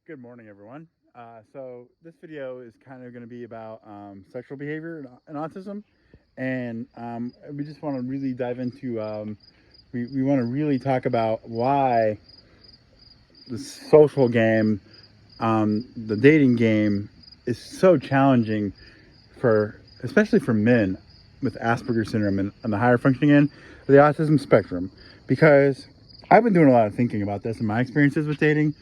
Good morning, everyone. So this video is kind of going to be about sexual behavior and autism, and we just want to really dive into. We want to really talk about why the social game, the dating game, is so challenging for, especially for men with Asperger's syndrome and the higher functioning end of the autism spectrum, because I've been doing a lot of thinking about this and my experiences with dating.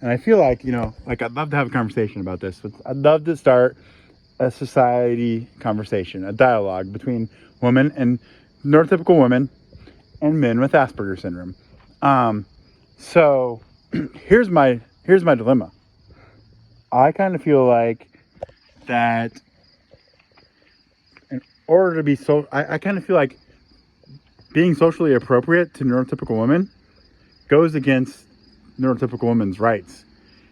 And I feel like, like I'd love to have a conversation about this. I'd love to start a society conversation, a dialogue between women and neurotypical women and men with Asperger's syndrome. So here's my dilemma. I kind of feel like that in order to be I kind of feel like being socially appropriate to neurotypical women goes against neurotypical women's rights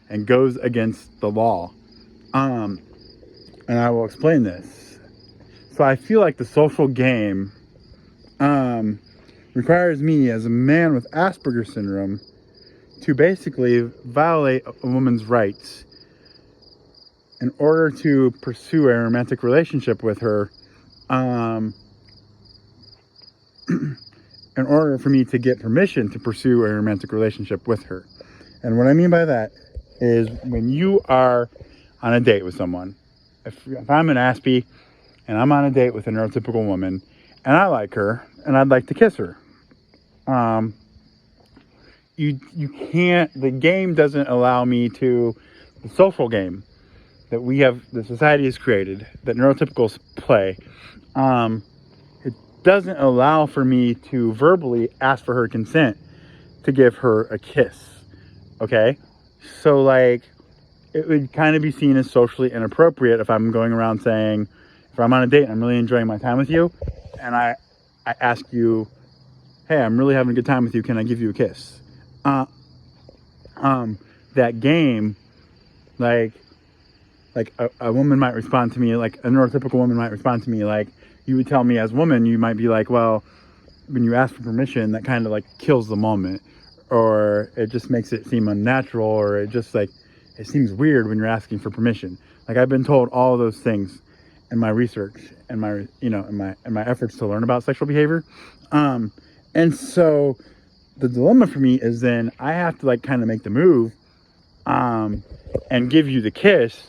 and goes against the law. And I will explain this. So I feel like the social game requires me as a man with Asperger's syndrome to basically violate a woman's rights in order to pursue a romantic relationship with her, in order for me to get permission to pursue a romantic relationship with her. And what I mean by that is when you are on a date with someone, if I'm an Aspie and I'm on a date with a neurotypical woman and I like her and I'd like to kiss her, you can't, the game doesn't allow me to, the social game that we have, the society has created, that neurotypicals play, it doesn't allow for me to verbally ask for her consent to give her a kiss. Okay? So, like, it would kind of be seen as socially inappropriate if I'm going around saying, if I'm on a date and I'm really enjoying my time with you, and I ask you, hey, I'm really having a good time with you, can I give you a kiss? That game, like a woman might respond to me, like a neurotypical woman might respond to me, like you would tell me as a woman, you might be like, well, when you ask for permission, that kind of like kills the moment, or it just makes it seem unnatural, or it just like, it seems weird when you're asking for permission. Like I've been told all of those things in my research and my, in my efforts to learn about sexual behavior. And so the dilemma for me is then I have to like kind of make the move, and give you the kiss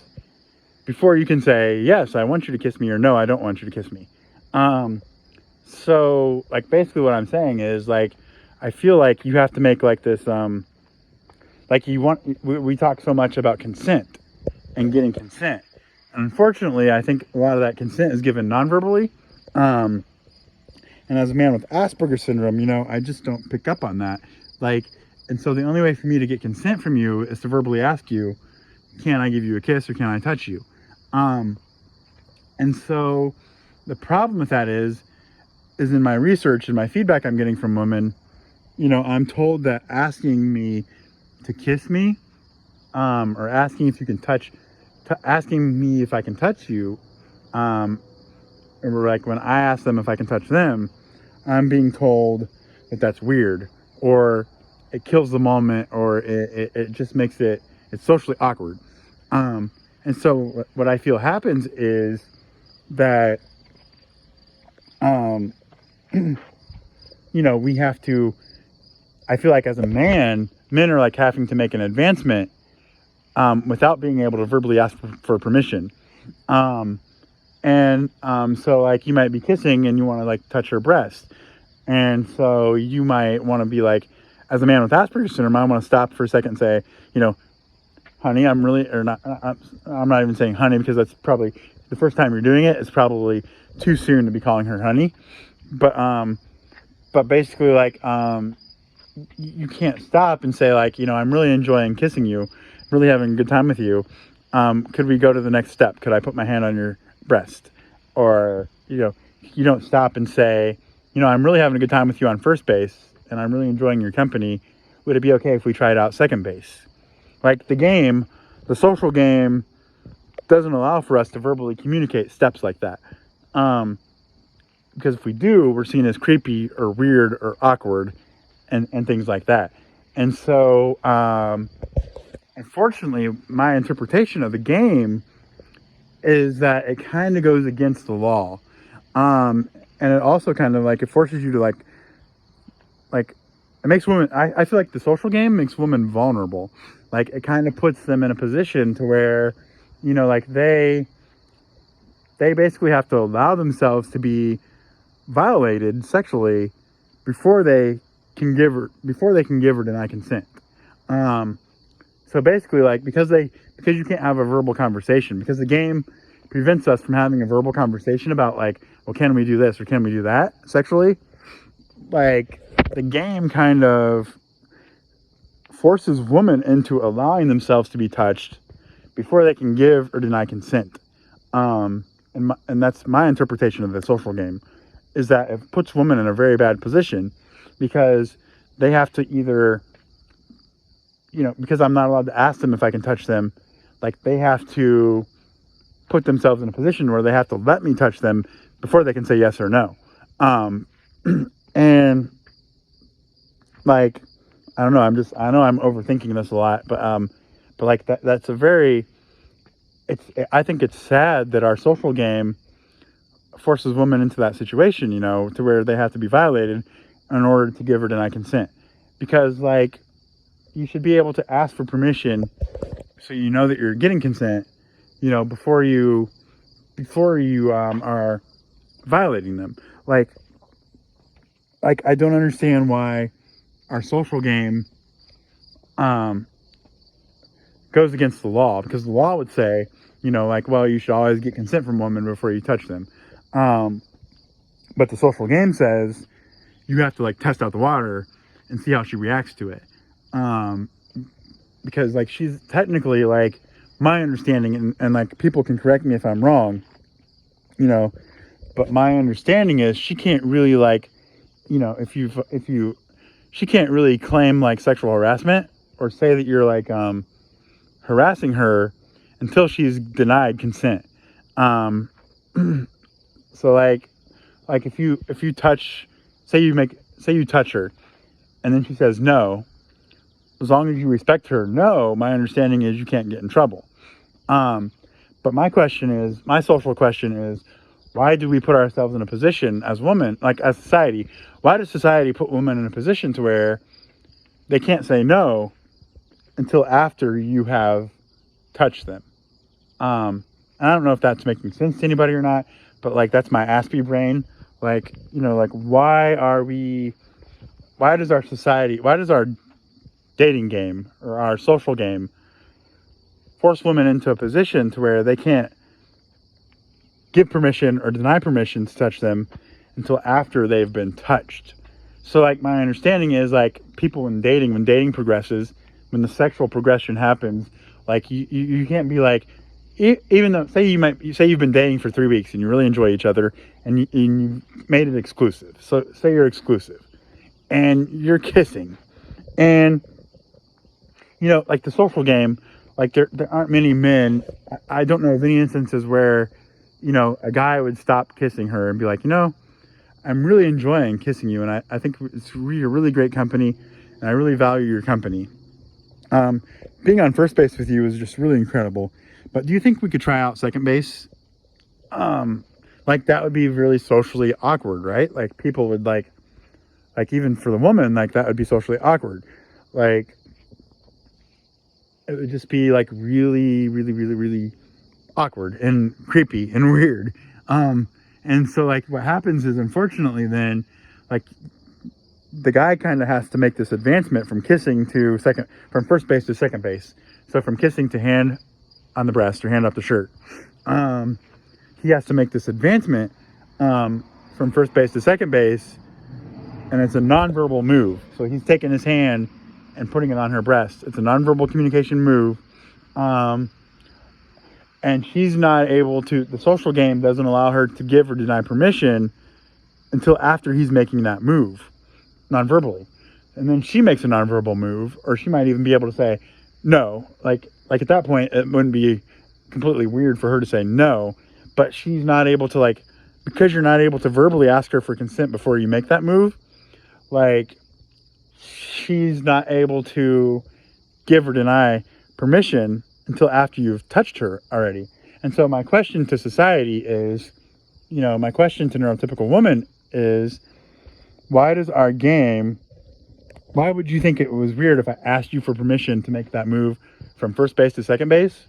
before you can say, yes, I want you to kiss me, or no, I don't want you to kiss me. So like basically what I'm saying is like, I feel like you have to make like this, like we talk so much about consent and getting consent. And unfortunately, I think a lot of that consent is given non-verbally. And as a man with Asperger's syndrome, I just don't pick up on that. Like, and so the only way for me to get consent from you is to verbally ask you, can I give you a kiss or can I touch you? And so the problem with that is in my research and my feedback I'm getting from women, I'm told that asking me to kiss me, or asking if you can asking me if I can touch you, or like when I ask them if I can touch them, I'm being told that that's weird, or it kills the moment, or it just makes it's socially awkward. And so what I feel happens is that, we have to, I feel like as a man, men are like having to make an advancement, without being able to verbally ask for permission. So like you might be kissing and you want to like touch her breast. And so you might want to be like, as a man with Asperger's syndrome, I want to stop for a second and say, honey, I'm really, or not, I'm not even saying honey because that's probably the first time you're doing it. It's probably too soon to be calling her honey. But basically like, you can't stop and say like, I'm really enjoying kissing you, really having a good time with you. Could we go to the next step? Could I put my hand on your breast? Or, you don't stop and say, I'm really having a good time with you on first base and I'm really enjoying your company. Would it be okay if we tried out second base? Like the social game doesn't allow for us to verbally communicate steps like that. Because if we do, we're seen as creepy or weird or awkward and things like that. And so, unfortunately, my interpretation of the game is that it kind of goes against the law. And it also kind of like, it forces you to like, it makes women, I feel like the social game makes women vulnerable. Like, it kind of puts them in a position to where, like they basically have to allow themselves to be violated sexually before they can give or deny consent. So basically, like, because you can't have a verbal conversation, because the game prevents us from having a verbal conversation about, like, well, can we do this or can we do that sexually? Like, the game kind of forces women into allowing themselves to be touched before they can give or deny consent. And that's my interpretation of the social game, is that it puts women in a very bad position because they have to either, because I'm not allowed to ask them if I can touch them, like, they have to put themselves in a position where they have to let me touch them before they can say yes or no. And like, I don't know, I know I'm overthinking this a lot, but like that's a very, I think it's sad that our social game forces women into that situation, to where they have to be violated in order to give or deny consent. Because, like, you should be able to ask for permission so you know that you're getting consent, before you are violating them. Like I don't understand why our social game goes against the law, because the law would say, like, well, you should always get consent from women before you touch them. But the social game says you have to, like, test out the water and see how she reacts to it. Because, like, she's technically, like, my understanding, and like, people can correct me if I'm wrong, but my understanding is she can't really, like, she can't really claim, like, sexual harassment or say that you're, like, harassing her until she's denied consent. So like if you touch, say you touch her and then she says no, as long as you respect her no, my understanding is you can't get in trouble. But my social question is, why do we put ourselves in a position as women, like, as society, why does society put women in a position to where they can't say no until after you have touched them? I don't know if that's making sense to anybody or not, but, like, that's my Aspie brain. Like, like, why does our dating game or our social game force women into a position to where they can't give permission or deny permission to touch them until after they've been touched? So, like, my understanding is, like, people when dating progresses, when the sexual progression happens, like, you can't be like, even though, say you've been dating for 3 weeks and you really enjoy each other and you made it exclusive. So say you're exclusive and you're kissing, and like the social game, like, there aren't many men. I don't know of any instances where a guy would stop kissing her and be like, I'm really enjoying kissing you, and I think you're really great company, and I really value your company. Being on first base with you is just really incredible. But do you think we could try out second base? Like, that would be really socially awkward, right? Like, people would like even for the woman, like, that would be socially awkward. Like, it would just be, like, really, really, really, really awkward and creepy and weird. And so, like, what happens is, unfortunately, then, like, the guy kind of has to make this advancement from first base to second base. So from kissing to hand on the breast or hand up the shirt. He has to make this advancement from first base to second base, and it's a nonverbal move. So he's taking his hand and putting it on her breast. It's a nonverbal communication move. And she's not able to, the social game doesn't allow her to give or deny permission until after he's making that move, nonverbally. And then she makes a nonverbal move, or she might even be able to say no. Like at that point, it wouldn't be completely weird for her to say no, but she's not able to, like, because you're not able to verbally ask her for consent before you make that move, like, she's not able to give or deny permission until after you've touched her already. And so my question to society is, my question to neurotypical woman is, why would you think it was weird if I asked you for permission to make that move from first base to second base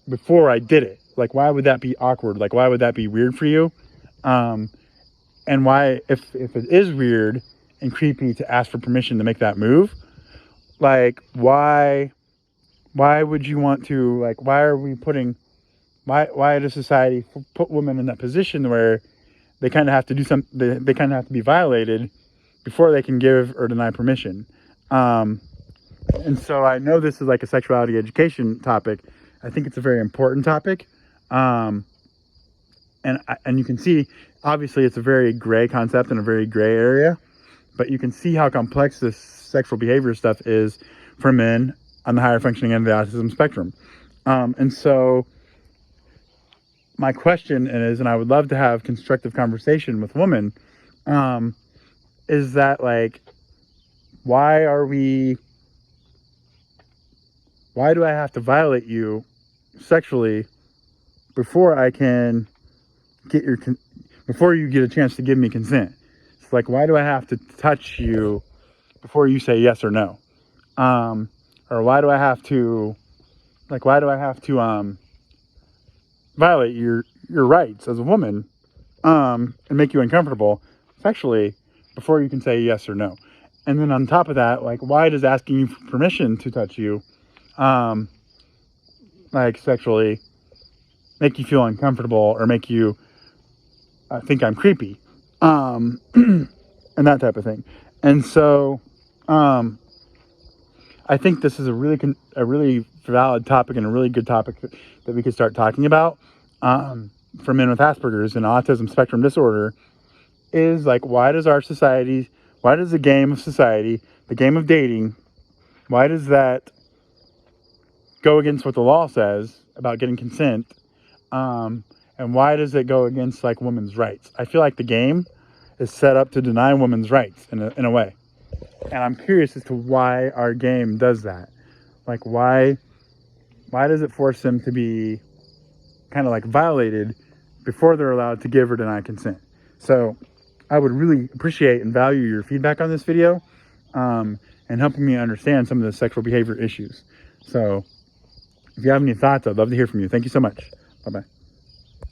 before I did it? Like, why would that be awkward? Like, why would that be weird for you? And why, if it is weird and creepy to ask for permission to make that move, like, why would you want to, like, why does society put women in that position where they kind of have to do something, they kind of have to be violated before they can give or deny permission? And so I know this is like a sexuality education topic. I think it's a very important topic. And you can see, obviously it's a very gray concept and a very gray area, but you can see how complex this sexual behavior stuff is for men on the higher functioning end of the autism spectrum. And so my question is, and I would love to have constructive conversation with women, is that, like, why do I have to violate you sexually before I can before you get a chance to give me consent? It's like, why do I have to touch you before you say yes or no? Or why do I have to violate your rights as a woman and make you uncomfortable sexually before you can say yes or no? And then on top of that, like, why does asking you for permission to touch you like sexually make you feel uncomfortable or make you think I'm creepy, and that type of thing? And so I think this is a really valid topic and a really good topic that we could start talking about for men with Asperger's and autism spectrum disorder. Is like, why does the game of society, the game of dating, why does that go against what the law says about getting consent? And why does it go against, like, women's rights? I feel like the game is set up to deny women's rights in a way. And I'm curious as to why our game does that. Like, why does it force them to be kind of like violated before they're allowed to give or deny consent? So I would really appreciate and value your feedback on this video, and helping me understand some of the sexual behavior issues. So if you have any thoughts, I'd love to hear from you. Thank you so much. Bye-bye.